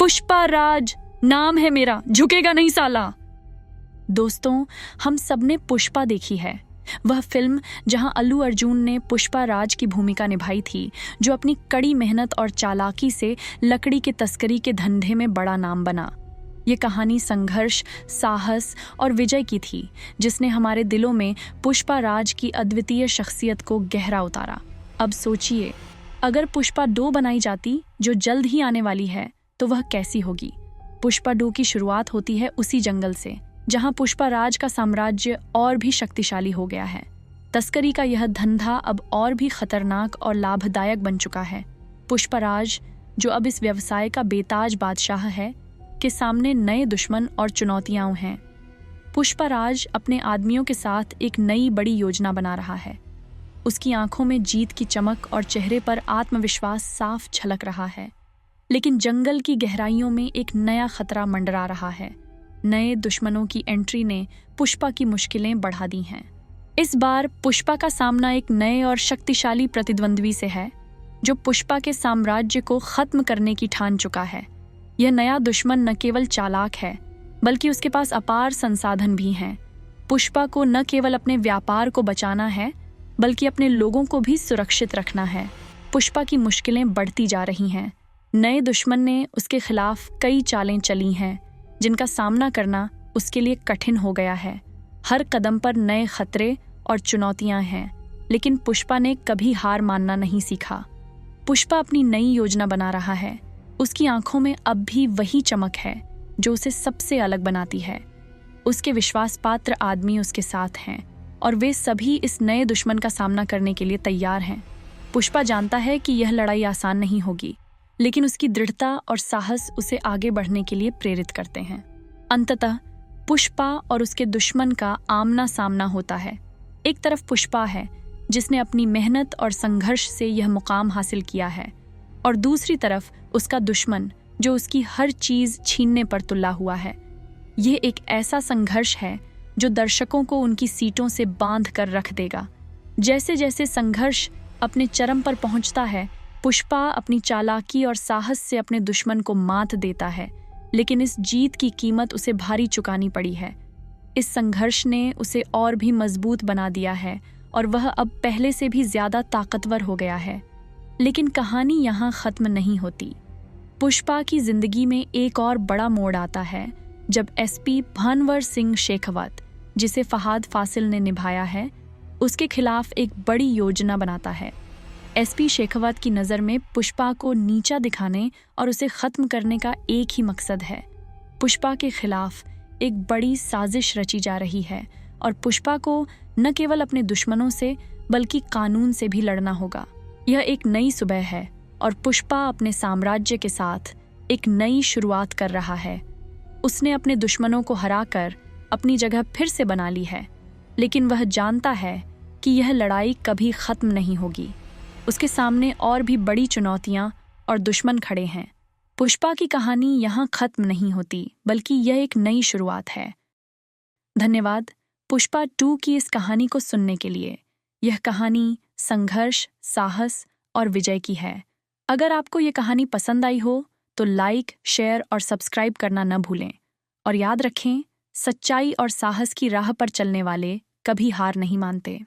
पुष्पा राज नाम है मेरा, झुकेगा नहीं साला। दोस्तों, हम सबने पुष्पा देखी है, वह फिल्म जहां अल्लू अर्जुन ने पुष्पा राज की भूमिका निभाई थी, जो अपनी कड़ी मेहनत और चालाकी से लकड़ी के तस्करी के धंधे में बड़ा नाम बना। ये कहानी संघर्ष, साहस और विजय की थी, जिसने हमारे दिलों में पुष्पा राज की अद्वितीय शख्सियत को गहरा उतारा। अब सोचिए, अगर पुष्पा 2 बनाई जाती, जो जल्द ही आने वाली है, तो वह कैसी होगी। पुष्पा 2 की शुरुआत होती है उसी जंगल से, जहां पुष्पा राज का साम्राज्य और भी शक्तिशाली हो गया है। तस्करी का यह धंधा अब और भी खतरनाक और लाभदायक बन चुका है। पुष्पा राज, जो अब इस व्यवसाय का बेताज बादशाह है, के सामने नए दुश्मन और चुनौतियां हैं। पुष्पा राज अपने आदमियों के साथ एक नई बड़ी योजना बना रहा है। उसकी आंखों में जीत की चमक और चेहरे पर आत्मविश्वास साफ झलक रहा है। लेकिन जंगल की गहराइयों में एक नया खतरा मंडरा रहा है। नए दुश्मनों की एंट्री ने पुष्पा की मुश्किलें बढ़ा दी हैं। इस बार पुष्पा का सामना एक नए और शक्तिशाली प्रतिद्वंद्वी से है, जो पुष्पा के साम्राज्य को खत्म करने की ठान चुका है। यह नया दुश्मन न केवल चालाक है, बल्कि उसके पास अपार संसाधन भी हैं। पुष्पा को न केवल अपने व्यापार को बचाना है, बल्कि अपने लोगों को भी सुरक्षित रखना है। पुष्पा की मुश्किलें बढ़ती जा रही हैं। नए दुश्मन ने उसके खिलाफ कई चालें चली हैं, जिनका सामना करना उसके लिए कठिन हो गया है। हर कदम पर नए खतरे और चुनौतियां हैं, लेकिन पुष्पा ने कभी हार मानना नहीं सीखा। पुष्पा अपनी नई योजना बना रहा है। उसकी आंखों में अब भी वही चमक है जो उसे सबसे अलग बनाती है। उसके विश्वास पात्र आदमी उसके साथ हैं, और वे सभी इस नए दुश्मन का सामना करने के लिए तैयार हैं। पुष्पा जानता है कि यह लड़ाई आसान नहीं होगी, लेकिन उसकी दृढ़ता और साहस उसे आगे बढ़ने के लिए प्रेरित करते हैं। अंततः पुष्पा और उसके दुश्मन का आमना सामना होता है। एक तरफ पुष्पा है, जिसने अपनी मेहनत और संघर्ष से यह मुकाम हासिल किया है, और दूसरी तरफ उसका दुश्मन, जो उसकी हर चीज छीनने पर तुला हुआ है। यह एक ऐसा संघर्ष है जो दर्शकों को उनकी सीटों से बांध कर रख देगा। जैसे जैसे संघर्ष अपने चरम पर पहुंचता है, पुष्पा अपनी चालाकी और साहस से अपने दुश्मन को मात देता है, लेकिन इस जीत की कीमत उसे भारी चुकानी पड़ी है। इस संघर्ष ने उसे और भी मजबूत बना दिया है, और वह अब पहले से भी ज्यादा ताकतवर हो गया है। लेकिन कहानी यहाँ खत्म नहीं होती। पुष्पा की जिंदगी में एक और बड़ा मोड़ आता है, जब एसपी भानवर सिंह शेखावत, जिसे फहाद फासिल ने निभाया है, उसके खिलाफ एक बड़ी योजना बनाता है। एसपी शेखावत की नज़र में पुष्पा को नीचा दिखाने और उसे खत्म करने का एक ही मकसद है। पुष्पा के खिलाफ एक बड़ी साजिश रची जा रही है, और पुष्पा को न केवल अपने दुश्मनों से, बल्कि कानून से भी लड़ना होगा। यह एक नई सुबह है, और पुष्पा अपने साम्राज्य के साथ एक नई शुरुआत कर रहा है। उसने अपने दुश्मनों को हराकर अपनी जगह फिर से बना ली है, लेकिन वह जानता है कि यह लड़ाई कभी खत्म नहीं होगी। उसके सामने और भी बड़ी चुनौतियां और दुश्मन खड़े हैं। पुष्पा की कहानी यहाँ खत्म नहीं होती, बल्कि यह एक नई शुरुआत है। धन्यवाद पुष्पा 2 की इस कहानी को सुनने के लिए। यह कहानी संघर्ष, साहस और विजय की है। अगर आपको ये कहानी पसंद आई हो, तो लाइक, शेयर और सब्सक्राइब करना न भूलें। और याद रखें, सच्चाई और साहस की राह पर चलने वाले कभी हार नहीं मानते।